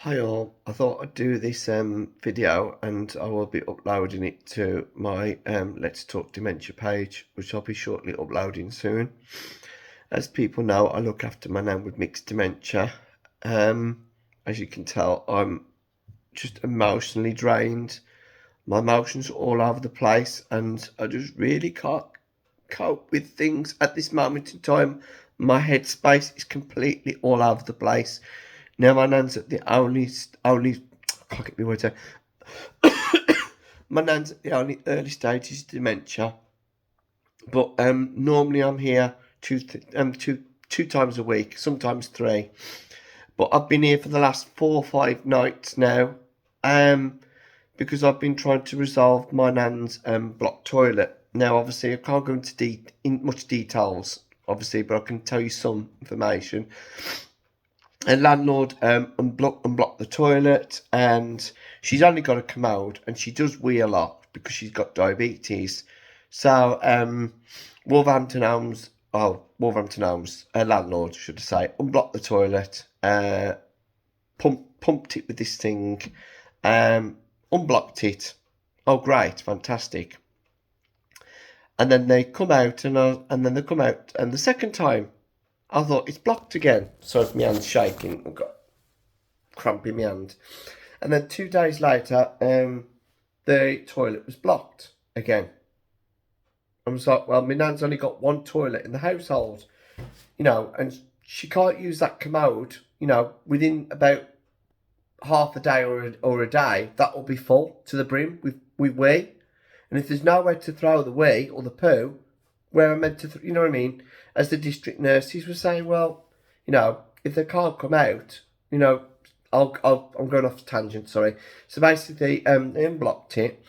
Hi all, I thought I'd do this video and I will be uploading it to my Let's Talk Dementia page, which I'll be shortly uploading soon. As people know, I look after my nan with mixed dementia. As you can tell, I'm just emotionally drained. My emotions are all over the place and I just really can't cope with things at this moment in time. My headspace is completely all over the place. Now my nan's at the only I can't get my words out. My nan's at the only early stages of dementia, but normally I'm here two times a week, sometimes three. But I've been here for the last 4 or 5 nights now, because I've been trying to resolve my nan's blocked toilet. Now, obviously, I can't go into much details, obviously, but I can tell you some information. A landlord unblocked the toilet, and she's only got a commode, and she does wee a lot because she's got diabetes. So Wolverhampton Homes, a landlord should I say, unblocked the toilet, pumped it with this thing, unblocked it. Oh great, fantastic. And then they come out, and the second time I thought it's blocked again. So my hand's shaking. I've got cramp in my hand. And then 2 days later, the toilet was blocked again. I was like, well, my nan's only got one toilet in the household, and she can't use that commode, within about half a day or a day, that will be full to the brim with wee. And if there's nowhere to throw the wee or the poo, where I'm meant to, you know what I mean? As the district nurses were saying, well, if they can't come out, I'm going off tangent, sorry. So basically, they unblocked it,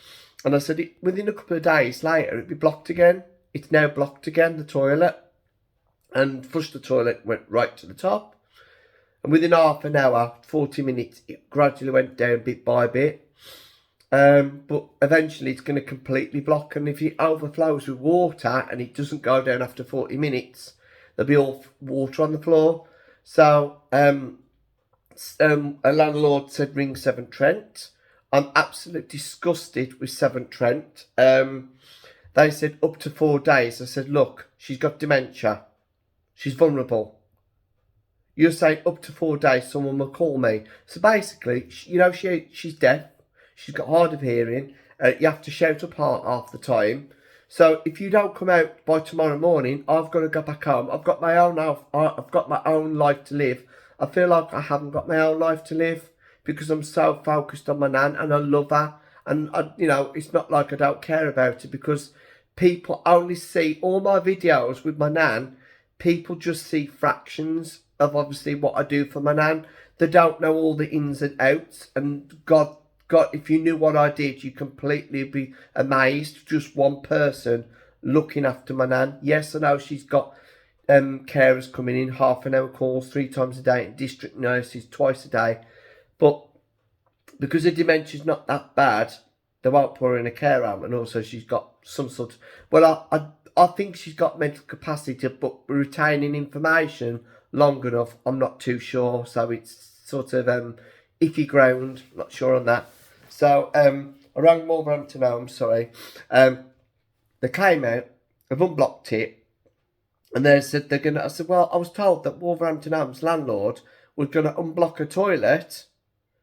and I said within a couple of days later, it'd be blocked again. It's now blocked again, the toilet. And first the toilet went right to the top, and within half an hour, 40 minutes, it gradually went down bit by bit. But eventually it's going to completely block, and if it overflows with water and it doesn't go down after 40 minutes, there'll be all water on the floor. So a landlord said ring Severn Trent. I'm absolutely disgusted with Severn Trent. They said up to 4 days. I said, look, she's got dementia. She's vulnerable. You're saying up to 4 days someone will call me. So basically, she's deaf. She's got hard of hearing. You have to shout up half the time. So if you don't come out by tomorrow morning, I've got to go back home. I've got my own life to live. I feel like I haven't got my own life to live because I'm so focused on my nan and I love her. And it's not like I don't care about her, because people only see all my videos with my nan. People just see fractions of obviously what I do for my nan. They don't know all the ins and outs. And God, if you knew what I did, you'd completely be amazed. Just one person looking after my nan. Yes, I know she's got carers coming in, half-an-hour calls 3 times a day, and district nurses twice a day. But because her dementia's not that bad, they won't put her in a care home. And also she's got some sort of... Well, I think she's got mental capacity, but retaining information long enough, I'm not too sure. So it's sort of iffy ground, not sure on that. So I rang Wolverhampton Homes, sorry. They came out, they've unblocked it, and they said they're going to... I said, well, I was told that Wolverhampton Homes landlord was going to unblock a toilet.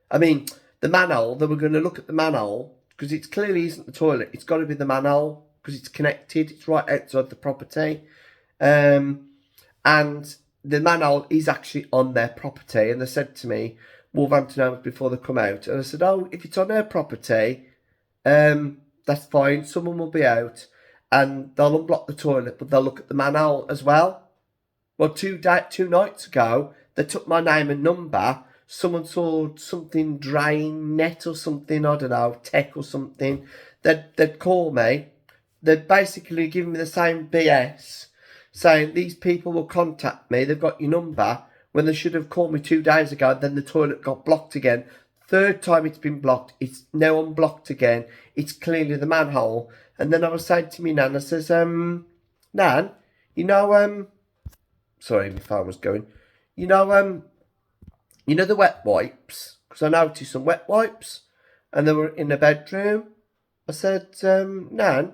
I mean, the manhole, they were going to look at the manhole, because it clearly isn't the toilet. It's got to be the manhole, because it's connected. It's right outside the property. And the manhole is actually on their property. And they said to me, Wolverhampton Homes, before they come out. And I said, oh, if it's on their property, that's fine. Someone will be out and they'll unblock the toilet, but they'll look at the manhole as well. Well, 2 nights ago, they took my name and number. Someone saw something drain net or something, I don't know, tech or something. They'd call me. They'd basically give me the same BS, saying these people will contact me. They've got your number, when they should have called me 2 days ago. Then the toilet got blocked again. Third time it's been blocked. It's now unblocked again. It's clearly the manhole. And then I was saying to me nan, I says, Nan, sorry, my phone was going. The wet wipes, because I noticed some wet wipes and they were in the bedroom. I said, Nan,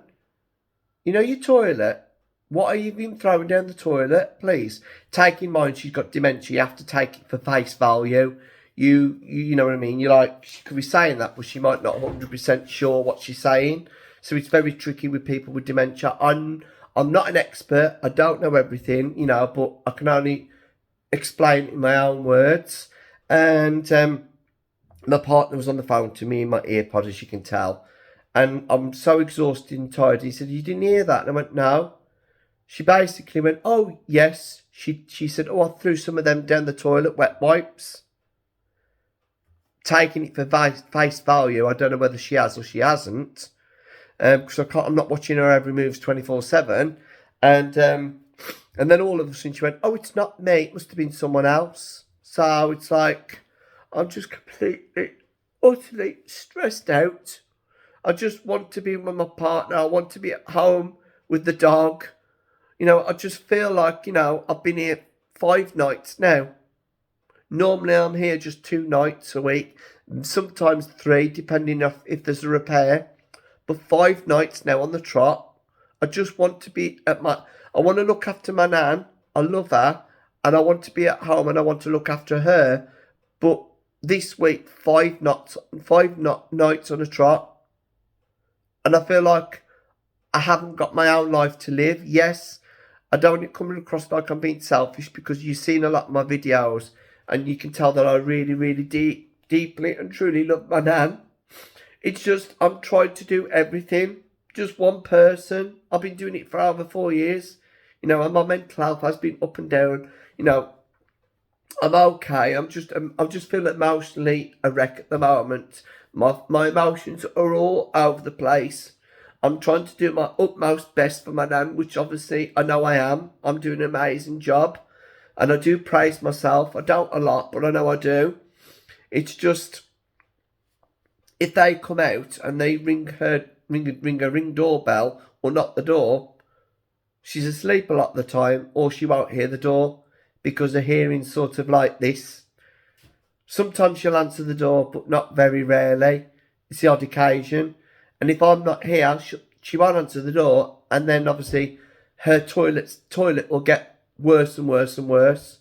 you know your toilet? What are you been throwing down the toilet? Please. Take in mind she's got dementia. You have to take it for face value. You know what I mean? You're like, she could be saying that, but she might not 100% sure what she's saying. So it's very tricky with people with dementia. I'm not an expert. I don't know everything, you know, but I can only explain in my own words. And my partner was on the phone to me in my earpod, as you can tell. And I'm so exhausted and tired. He said, you didn't hear that? And I went, no. She basically went, oh, yes. She said, oh, I threw some of them down the toilet, wet wipes. Taking it for face value. I don't know whether she has or she hasn't. Because I'm not watching her every moves 24/7. And then all of a sudden she went, oh, it's not me. It must have been someone else. So it's like, I'm just completely, utterly stressed out. I just want to be with my partner. I want to be at home with the dog. You know, I just feel like, you know, I've been here 5 nights now. Normally I'm here just 2 nights a week, sometimes 3, depending if there's a repair. But 5 nights now on the trot. I just want to be I want to look after my nan. I love her. And I want to be at home and I want to look after her. But this week, 5 nights on a trot. And I feel like I haven't got my own life to live. Yes, I don't want it coming across like I'm being selfish, because you've seen a lot of my videos and you can tell that I really, really deeply and truly love my nan. It's just, I'm trying to do everything. Just one person. I've been doing it for over 4 years. You know, and my mental health has been up and down. You know, I'm okay. I'm just feeling emotionally a wreck at the moment. My emotions are all over the place. I'm trying to do my utmost best for my nan, which obviously I know I am. I'm doing an amazing job. And I do praise myself. I don't a lot, but I know I do. It's just, if they come out and they ring a ring doorbell or knock the door, she's asleep a lot of the time, or she won't hear the door because her hearing's sort of like this. Sometimes she'll answer the door, but not very rarely. It's the odd occasion. And if I'm not here, she won't answer the door. And then obviously her toilet will get worse and worse and worse.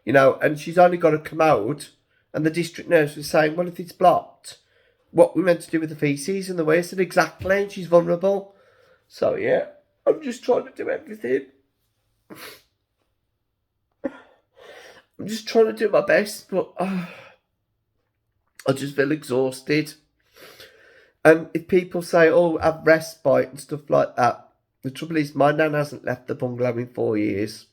You know, and she's only got a commode. And the district nurse was saying, well, if it's blocked, what we meant to do with the feces and the waste? I said, exactly, and she's vulnerable. So yeah, I'm just trying to do everything. I'm just trying to do my best, but I just feel exhausted. And if people say, oh, have respite and stuff like that, the trouble is my nan hasn't left the bungalow in 4 years.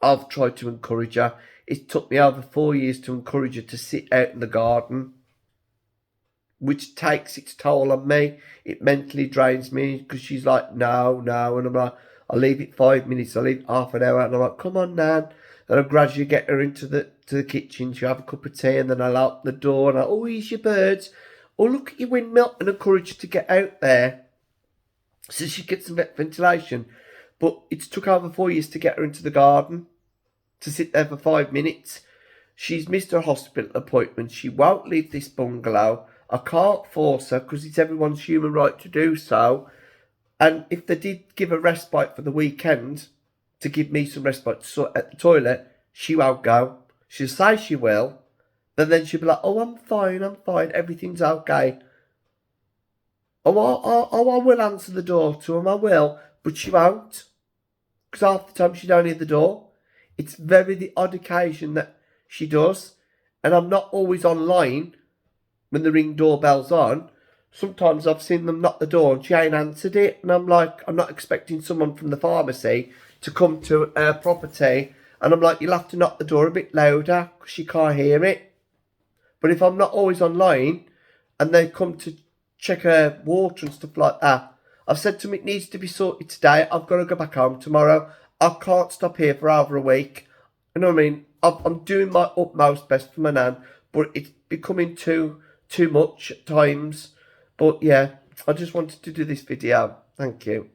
I've tried to encourage her. It took me over 4 years to encourage her to sit out in the garden, which takes its toll on me. It mentally drains me, because she's like, no. And I'm like, I'll leave it 5 minutes, I'll leave it half an hour. And I'm like, come on, Nan. Then I gradually get her into the kitchen. She'll have a cup of tea, and then I'll open the door and oh, here's your birds. Oh, look at your windmill, and encourage her to get out there so she gets some ventilation. But it's took over 4 years to get her into the garden, to sit there for 5 minutes. She's missed her hospital appointment. She won't leave this bungalow. I can't force her, because it's everyone's human right to do so. And if they did give a respite for the weekend, to give me some respite at the toilet, she won't go. She'll say she will, but then she'll be like, oh, I'm fine, everything's okay. Oh, I will answer the door to him, I will, but she won't. Because half the time she don't hear the door. It's very the odd occasion that she does. And I'm not always online when the ring doorbell's on. Sometimes I've seen them knock the door and she ain't answered it. And I'm like, I'm not expecting someone from the pharmacy to come to her property. And I'm like, you'll have to knock the door a bit louder because she can't hear it. But if I'm not always online and they come to check her water and stuff like that, I've said to them, it needs to be sorted today. I've got to go back home tomorrow. I can't stop here for over a week. You know what I mean? I'm doing my utmost best for my nan, but it's becoming too much at times. But yeah, I just wanted to do this video. Thank you.